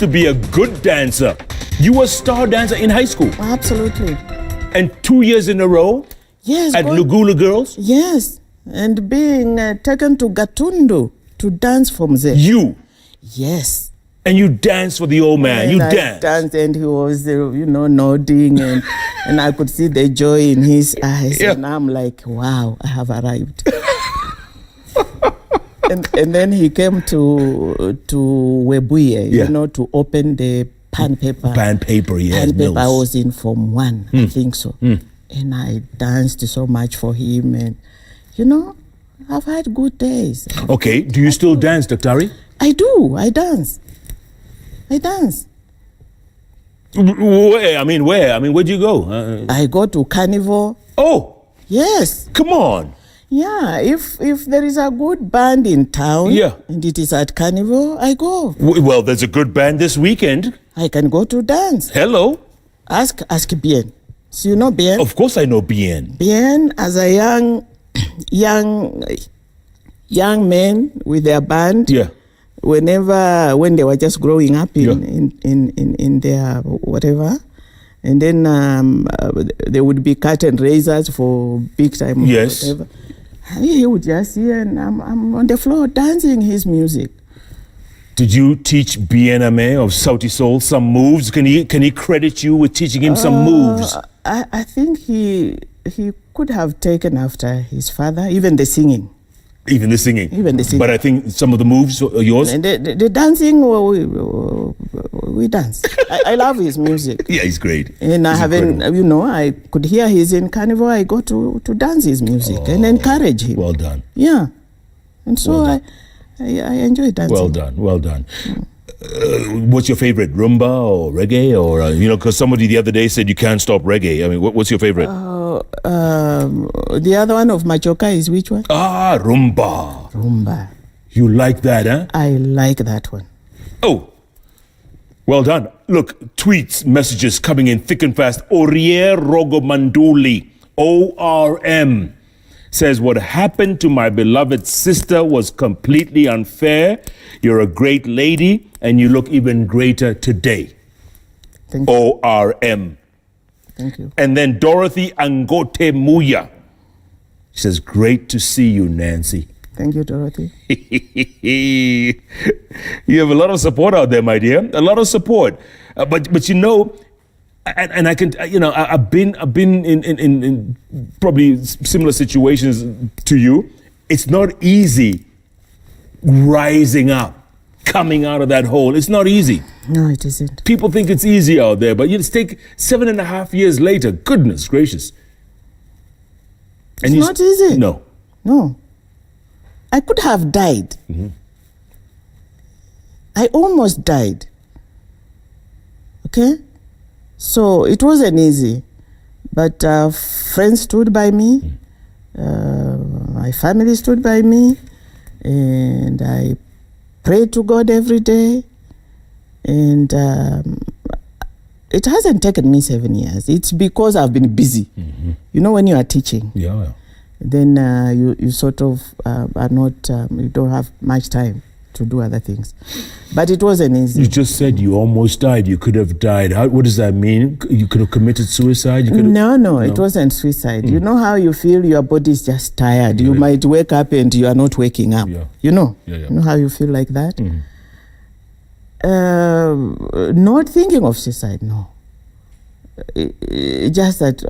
to be a good dancer. You were a star dancer in high school. Absolutely. And 2 years in a row? Yes. At Lugula Girls? Yes. And being taken to Gatundu to dance from there. You? Yes. And you danced for the old man. And You danced, and he was, nodding, and I could see the joy in his eyes, and I'm like, wow, I have arrived. and then he came to Webuye, to open the pan paper. Pan paper, yes. Pan paper. I was in Form 1, I think so. And I danced so much for him, and I've had good days. Okay, do you still dance, Daktari? I do. I dance. Where? I mean, where'd you go? I go to Carnival. Oh! Yes. Come on. Yeah, if there is a good band in town, and it is at Carnival, I go. Well, there's a good band this weekend. I can go to dance. Hello. Ask Bien. So you know Bien? Of course I know Bien. Bien, as a young man with their band. Yeah. When they were just growing up in their whatever, and then there would be curtain raisers for big time. Yes. Whatever. He would just see, and I'm on the floor dancing his music. Did you teach BNMA of Sauti Soul some moves? Can he credit you with teaching him some moves? I think he could have taken after his father, even the singing. Even the singing. But I think some of the moves are yours. And the dancing, we dance. I love his music. Yeah, he's great. And I I could hear he's in Carnival. I go to dance his music and encourage him. Well done. Yeah. And so I enjoy dancing. Well done. What's your favorite, rumba or reggae, or because somebody the other day said you can't stop reggae. I mean, what's your favorite? The other one of Machoka is which one? Rumba. Rumba. You like that, huh? I like that one. Oh, well done. Look, tweets, messages coming in thick and fast. Orier Rogomanduli, ORM, says, what happened to my beloved sister was completely unfair. You're a great lady, and you look even greater today. Thank you. ORM. Thank you. And then Dorothy Angote Muya. She says, great to see you, Nancy. Thank you, Dorothy. You have a lot of support out there, my dear. A lot of support. But and I can, I've been in probably similar situations to you. It's not easy rising up, coming out of that hole. It's not easy. No, it isn't. People think it's easy out there, but you take 7.5 years later. Goodness gracious. And it's not easy. No. I could have died. Mm-hmm. I almost died. Okay? So it wasn't easy. But friends stood by me. My family stood by me. And I prayed to God every day. And it hasn't taken me 7 years. It's because I've been busy. Mm-hmm. When you are teaching. Yeah. Then you sort of are not, you don't have much time to do other things. But it wasn't easy. You just said you almost died. You could have died. What does that mean? You could have committed suicide? No, it wasn't suicide. You know how you feel your body is just tired. You might wake up and you are not waking up. Yeah. You know how you feel like that? Mm. Not thinking of suicide, no. Just that,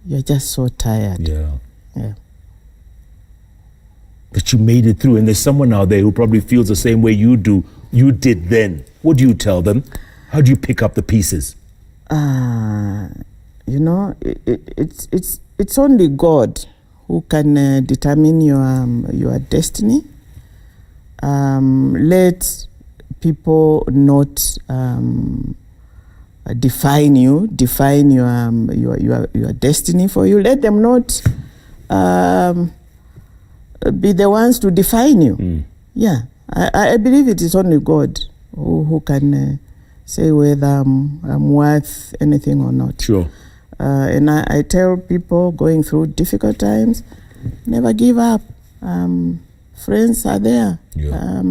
you're just so tired. Yeah. Yeah. But you made it through, and there's someone out there who probably feels the same way you did then. What do you tell them? How do you pick up the pieces? It's only God who can determine your destiny. Let people not define your destiny for you. Let them not be the ones to define you. Mm. Yeah, I believe it is only God who can say whether I'm worth anything or not. Sure. And I tell people going through difficult times, never give up. Friends are there. Yeah.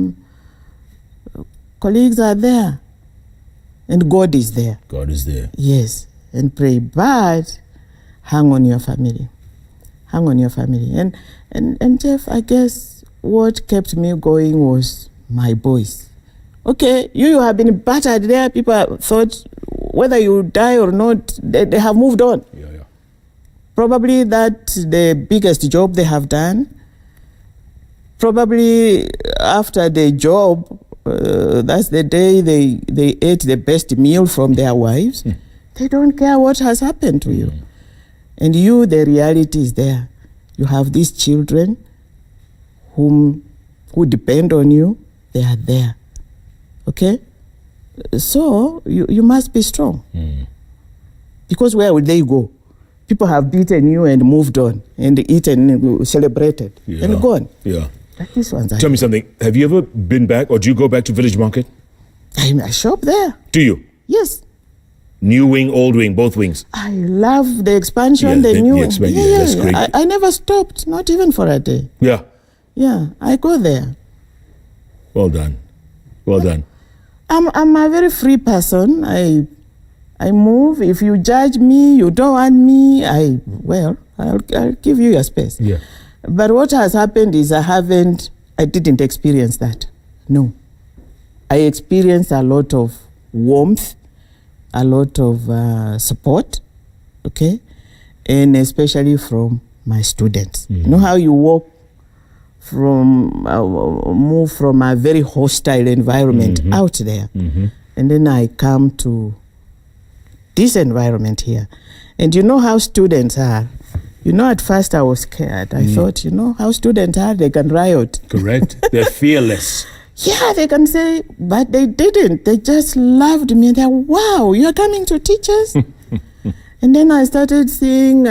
Colleagues are there. And God is there. God is there. Yes, and pray. But hang on your family. Hang on your family. And Jeff, I guess what kept me going was my boys. Okay, you have been battered there. People thought whether you die or not, they have moved on. Yeah. Probably that's the biggest job they have done. Probably after the job, that's the day they ate the best meal from their wives. They don't care what has happened to you. And you, the reality is there. You have these children who depend on you. They are there. Okay? So you must be strong. Because where would they go? People have beaten you and moved on and eaten, celebrated, and gone. Yeah. Like this one's Tell me something. Have you ever been back, or do you go back to Village Market? I shop there. Do you? Yes. New wing, old wing, both wings. I love the expansion, the new. That's great. I never stopped, not even for a day. Yeah. Yeah, I go there. Well done. Well done. I'm a very free person. I move. If you judge me, you don't want me, I'll give you your space. Yeah. But what has happened is I didn't experience that. No. I experienced a lot of warmth, a lot of support, okay? And especially from my students. You know how you move from a very hostile environment out there. And then I come to this environment here. And you know how students are. You know, at first I was scared. I thought, you know how students are, they can riot. Correct. They're fearless. Yeah, they can say, but they didn't. They just loved me. They're, wow, you're coming to teach us? And then I started seeing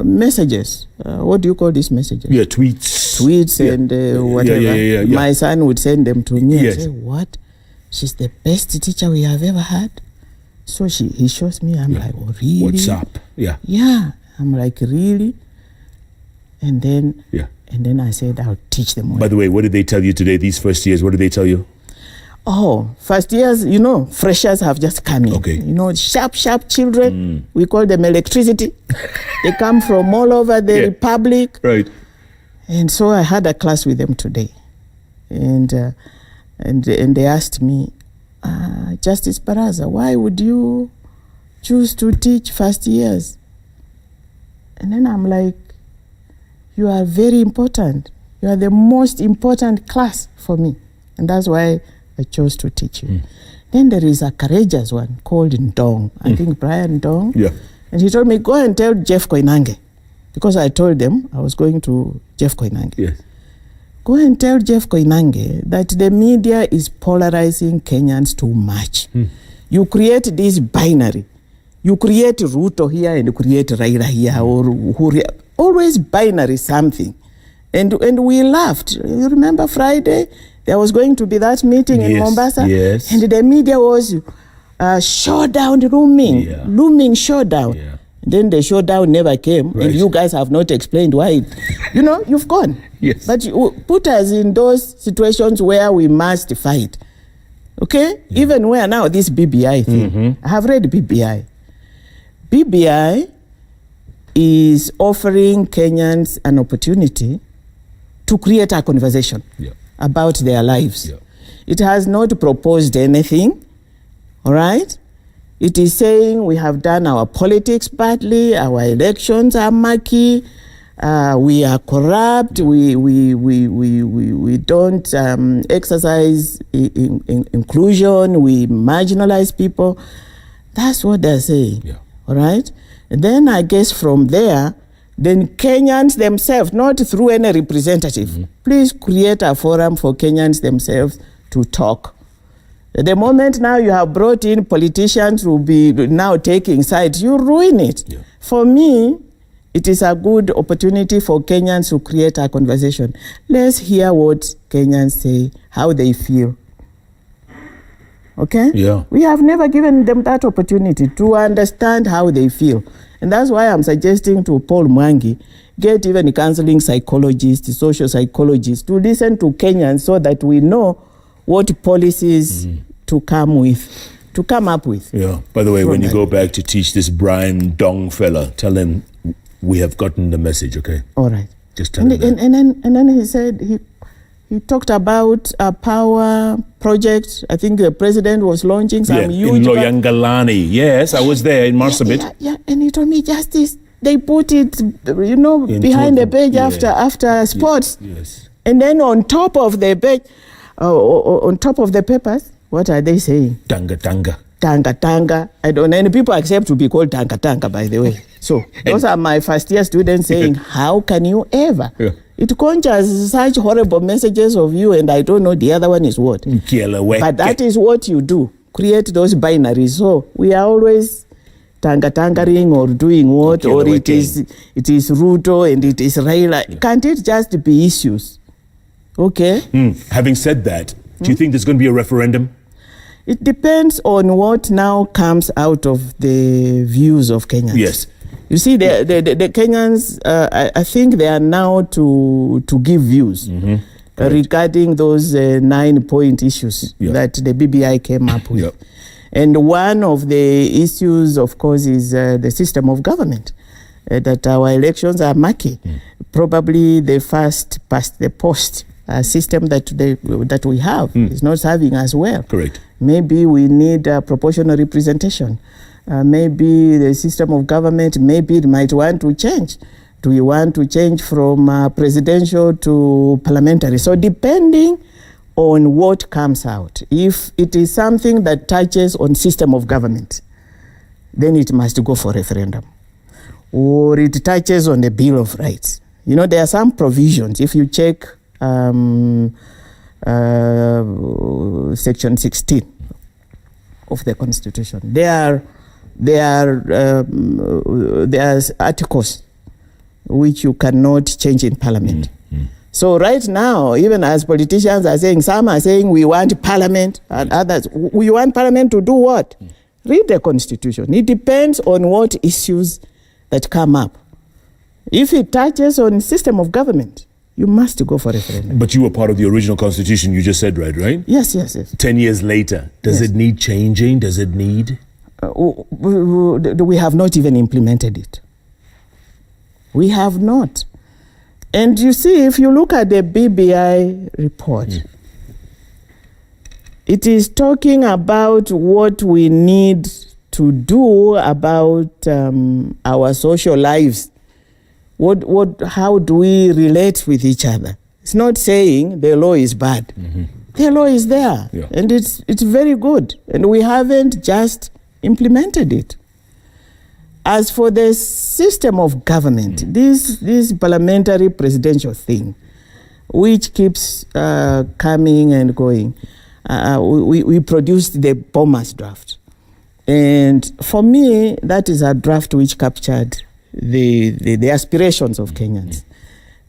messages. What do you call these messages? Yeah, tweets. Tweets and whatever. Yeah. My son would send them to me Yes. and say, what? She's the best teacher we have ever had. So he shows me. I'm like, oh, really? What's up? Yeah. Yeah. I'm like, really? And then I said, I'll teach them well. By the way, what did they tell you today, these first years? What did they tell you? Oh, first years, you know, freshers have just come in. Okay. You know, sharp children. We call them electricity. They come from all over the republic. Right. And so I had a class with them today. And they asked me, Justice Baraza, why would you choose to teach first years? And then I'm like, you are very important. You are the most important class for me. And that's why I chose to teach you. Then there is a courageous one called Ndong. I think Brian Ndong. Yeah. And he told me, go and tell Jeff Koinange. Because I told them I was going to Jeff Koinange. Yes. Go and tell Jeff Koinange that the media is polarizing Kenyans too much. You create this binary. You create Ruto here and create Raila here, or always binary something. And we laughed. You remember Friday? There was going to be that meeting in Mombasa. Yes. And the media was showdown looming showdown. Yeah. Then the showdown never came, Right. and you guys have not explained why. You know, you've gone. Yes. But you put us in those situations where we must fight. Okay? Even where now this BBI thing. I have read BBI. BBI is offering Kenyans an opportunity to create a conversation about their lives. Yeah. It has not proposed anything, all right? It is saying we have done our politics badly, our elections are murky, we are corrupt, we don't exercise inclusion, we marginalize people. That's what they're saying. Yeah. All right? And then I guess from there, then Kenyans themselves, not through any representative, please create a forum for Kenyans themselves to talk. At the moment now you have brought in politicians who will be now taking sides, you ruin it. Yeah. For me, it is a good opportunity for Kenyans to create a conversation. Let's hear what Kenyans say, how they feel. Okay? Yeah. We have never given them that opportunity to understand how they feel. And that's why I'm suggesting to Paul Mwangi, get even counseling psychologists, social psychologists, to listen to Kenyans so that we know what policies to come up with. Yeah. By the way, when you go back to teach this Brian Dong fella, tell him we have gotten the message, okay? All right. Just tell him that. And then he said he talked about a power project. I think the president was launching some huge... in Loyangalani. Yes, I was there in Marsabit. Yeah, and he told me justice. They put it, behind the page after sports. Yes. And then on top of the page, on top of the papers, what are they saying? Tanga. Tanga. I don't know. And people accept to be called Tanga, by the way. So those are my first year students saying, how can you ever? Yeah. It conjures such horrible messages of you, and I don't know the other one is what. But that is what you do. Create those binaries. So we are always tangering or doing what, or it is Ruto and it is Raila. Yeah. Can't it just be issues? Okay. Having said that, do you think there's going to be a referendum? It depends on what now comes out of the views of Kenyans. Yes. You see, the Kenyans, I think they are now to give views regarding those 9-point issues that the BBI came up with. Yep. And one of the issues, of course, is the system of government, that our elections are murky. Probably the first past the post system that we have is not serving us well. Correct. Maybe we need proportional representation. Maybe the system of government, maybe it might want to change. Do we want to change from presidential to parliamentary? So depending on what comes out, if it is something that touches on system of government, then it must go for referendum. Or it touches on the Bill of Rights. There are some provisions. If you check Section 16 of the Constitution, there are articles which you cannot change in Parliament. So right now, even as politicians are saying, some are saying we want Parliament, and others, we want Parliament to do what? Read the Constitution. It depends on what issues that come up. If it touches on system of government, you must go for referendum. But you were part of the original Constitution, you just said, right? Yes. 10 years later, does it need changing? Does it need? We have not even implemented it. We have not. And you see, if you look at the BBI report, it is talking about what we need to do about our social lives. How do we relate with each other? It's not saying the law is bad. The law is there, and it's very good, and we haven't just implemented it. As for the system of government, this parliamentary presidential thing, which keeps coming and going, we produced the Bomas draft. And for me, that is a draft which captured the aspirations of Kenyans.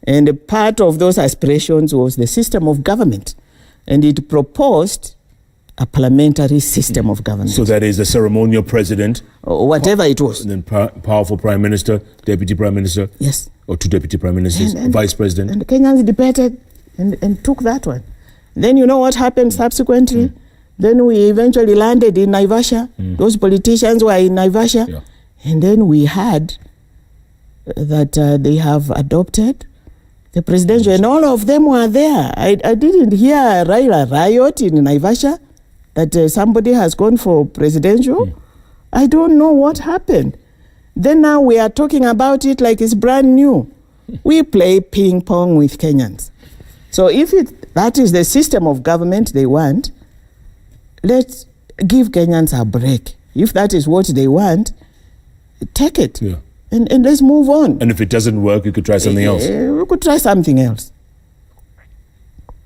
And a part of those aspirations was the system of government. And it proposed a parliamentary system of government. So that is a ceremonial president? Or whatever it was. And then powerful prime minister, deputy prime minister? Yes. Or two deputy prime ministers, and vice president? And the Kenyans debated and took that one. Then you know what happened subsequently? Then we eventually landed in Naivasha. Those politicians were in Naivasha. Yeah. And then we had that they have adopted the presidential, and all of them were there. I didn't hear a riot in Naivasha that somebody has gone for presidential. I don't know what happened. Then now we are talking about it like it's brand new. We play ping pong with Kenyans. So if that is the system of government they want, let's give Kenyans a break. If that is what they want, take it. Yeah. And let's move on. And if it doesn't work, you could try something else. We could try something else.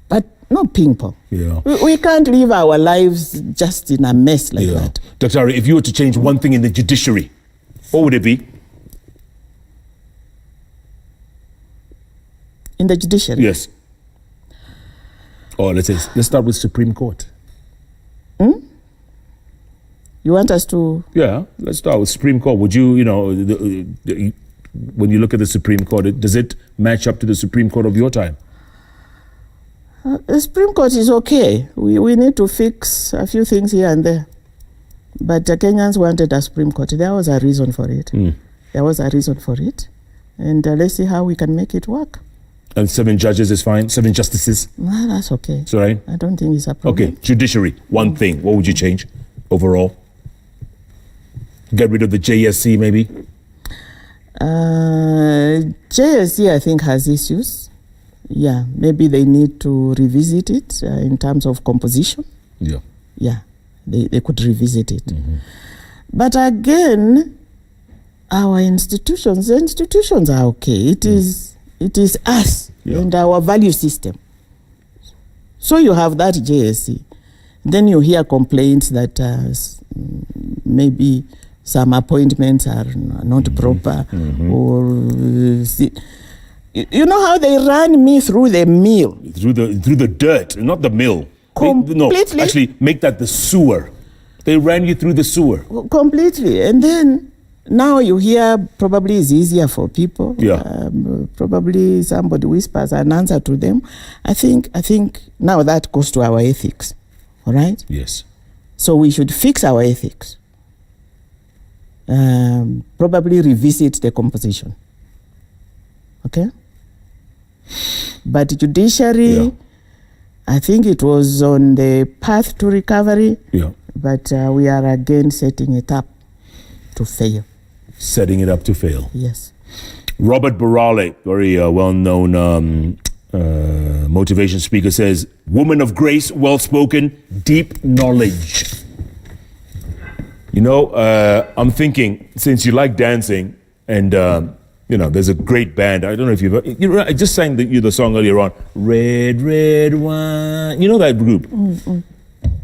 But not ping pong. Yeah. We can't live our lives just in a mess like that. Dr. Ari, if you were to change one thing in the judiciary, what would it be? In the judiciary? Yes. Or let's start with Supreme Court. You want us to? Yeah, let's start with Supreme Court. Would you, when you look at the Supreme Court, does it match up to the Supreme Court of your time? The Supreme Court is okay. We need to fix a few things here and there. But the Kenyans wanted a Supreme Court. There was a reason for it. There was a reason for it. And let's see how we can make it work. And 7 judges is fine? 7 justices? Well, that's okay. It's all right? I don't think it's a problem. Okay, judiciary, one thing. What would you change overall? Get rid of the JSC maybe? JSC, I think, has issues. Yeah, maybe they need to revisit it in terms of composition. Yeah. Yeah, they could revisit it. But again, our institutions are okay. It is us and our value system. So you have that JSC. Then you hear complaints that maybe some appointments are not proper, or you know how they ran me through the mill, through the dirt, not the mill. Completely. No, actually, make that the sewer. They ran you through the sewer completely, and then now you hear probably it's easier for people. Yeah. Probably somebody whispers an answer to them. I think now that goes to our ethics. All right. Yes. So we should fix our ethics. Probably revisit the composition. Okay? But judiciary, I think it was on the path to recovery. Yeah. But we are again setting it up to fail. Setting it up to fail. Yes. Robert Barale, very well-known motivation speaker, says, woman of grace, well-spoken, deep knowledge. You know, I'm thinking, since you like dancing, and, you know, there's a great band. I don't know if I just sang the song earlier on, Red, Red Wine. You know that group?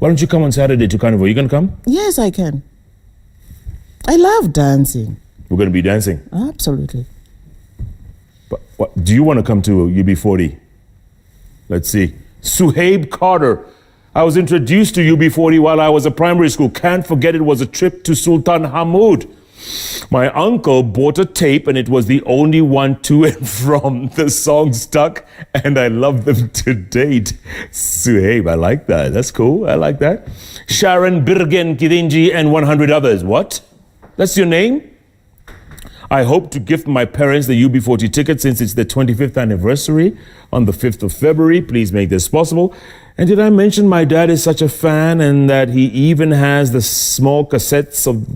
Why don't you come on Saturday to Carnival? You going to come? Yes, I can. I love dancing. We're going to be dancing? Absolutely. But do you want to come to UB40? Let's see. Suhaib Carter. I was introduced to UB40 while I was at primary school. Can't forget it was a trip to Sultan Hamoud. My uncle bought a tape and it was the only one to and from. The song stuck and I love them to date. Suhaib, I like that. That's cool. I like that. Sharon Birgen Kirinji and 100 others. What? That's your name? I hope to gift my parents the UB40 ticket since it's their 25th anniversary on the 5th of February. Please make this possible. And did I mention my dad is such a fan and that he even has the small cassettes of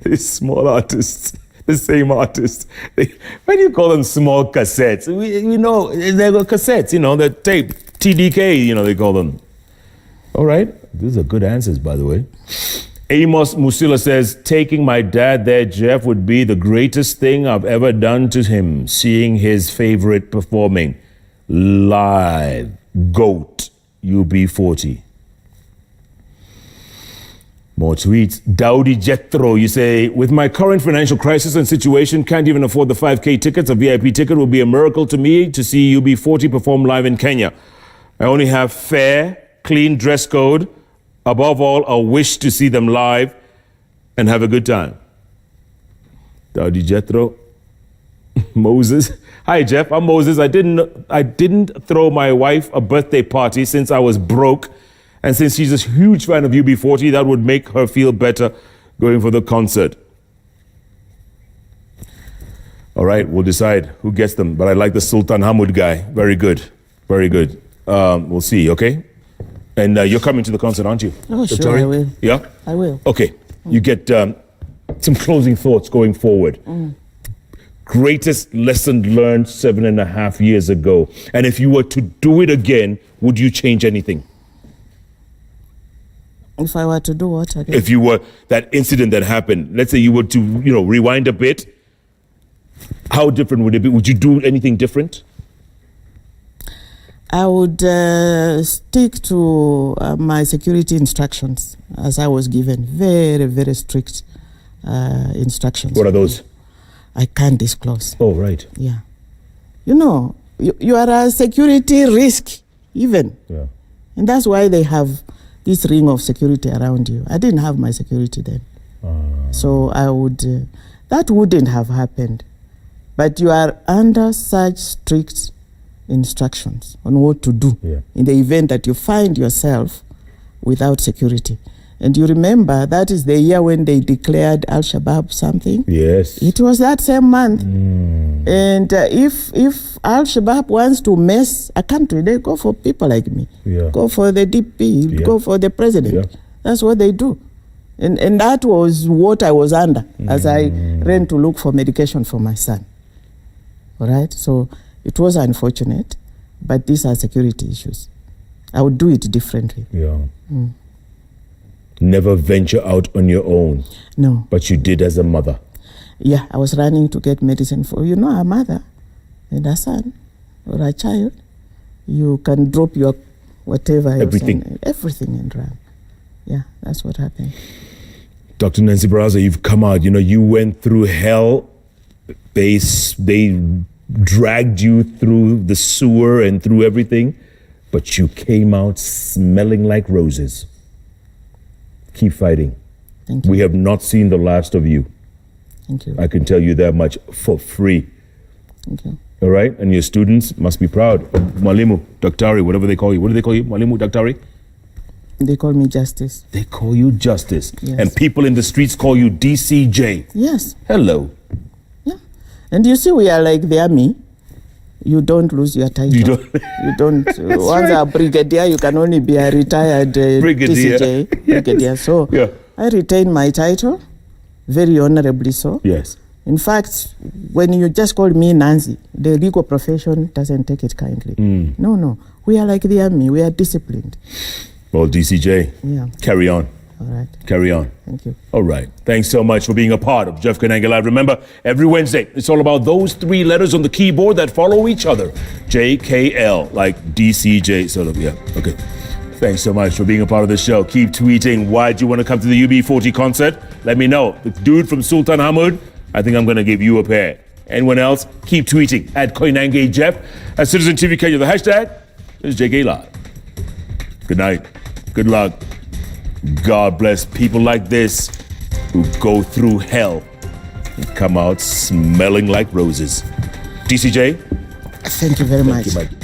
these small artists, the same artists? Why do you call them small cassettes? We know, they're cassettes, you know, the tape, TDK, you know, they call them. All right. These are good answers, by the way. Amos Musila says, taking my dad there, Jeff, would be the greatest thing I've ever done to him, seeing his favorite performing live. GOAT, UB40. More tweets. Dowdy Jethro, you say, with my current financial crisis and situation, can't even afford the 5K tickets. A VIP ticket would be a miracle to me to see UB40 perform live in Kenya. I only have fair, clean dress code. Above all, a wish to see them live and have a good time. Dowdy Jethro. Moses. Hi, Jeff. I'm Moses. I didn't throw my wife a birthday party since I was broke. And since she's a huge fan of UB40, that would make her feel better going for the concert. All right, we'll decide who gets them. But I like the Sultan Hamoud guy. Very good. Very good. We'll see, okay? And you're coming to the concert, aren't you? Oh, sure, I will. Yeah? I will. Okay. You get some closing thoughts going forward. Greatest lesson learned 7.5 years ago. And if you were to do it again, would you change anything? If I were to do what again? If you were, that incident that happened, let's say you were to, rewind a bit, how different would it be? Would you do anything different? I would stick to my security instructions as I was given. Very, very strict instructions. What are those? I can't disclose. Oh, right. Yeah. You are a security risk even. Yeah. And that's why they have this ring of security around you. I didn't have my security then. So I would, that wouldn't have happened. But you are under such strict instructions on what to do in the event that you find yourself without security. And you remember that is the year when they declared Al-Shabaab something. Yes. It was that same month. And if Al-Shabaab wants to mess a country, they go for people like me. Go for the DP, go for the president. That's what they do. And that was what I was under as I ran to look for medication for my son. All right? So it was unfortunate, but these are security issues. I would do it differently. Never venture out on your own. No. But you did as a mother. Yeah, I was running to get medicine for, a mother and a son or a child. You can drop your whatever. Everything. And run. Yeah, that's what happened. Dr. Nancy Baraza, you've come out. You went through hell. They dragged you through the sewer and through everything, but you came out smelling like roses. Keep fighting. Thank you. We have not seen the last of you. Thank you. I can tell you that much for free. Thank you. All right? And your students must be proud. Mwalimu, Daktari, whatever they call you. What do they call you? Mwalimu, Daktari? They call me Justice. They call you Justice. Yes. And people in the streets call you DCJ. Yes. Hello. Yeah. And you see, we are like the army. You don't lose your title. You don't. Once a brigadier, you can only be a retired Brigadier. DCJ. Brigadier. So I retain my title, very honorably so. Yes. In fact, when you just call me Nancy, the legal profession doesn't take it kindly. No. We are like the army. We are disciplined. Well, DCJ, carry on. All right. Carry on. Thank you. All right. Thanks so much for being a part of Jeff Koinange Live. Remember, every Wednesday, it's all about those 3 letters on the keyboard that follow each other. JKL, like DCJ, sort of, okay. Thanks so much for being a part of the show. Keep tweeting. Why do you want to come to the UB40 concert? Let me know. The dude from Sultan Hamud, I think I'm going to give you a pair. Anyone else? Keep tweeting at Koinange Jeff. At Citizen TV Kenya, the hashtag is JKLive. Good night. Good luck. God bless people like this who go through hell and come out smelling like roses. DCJ? Thank you very much. Thank you, Mike.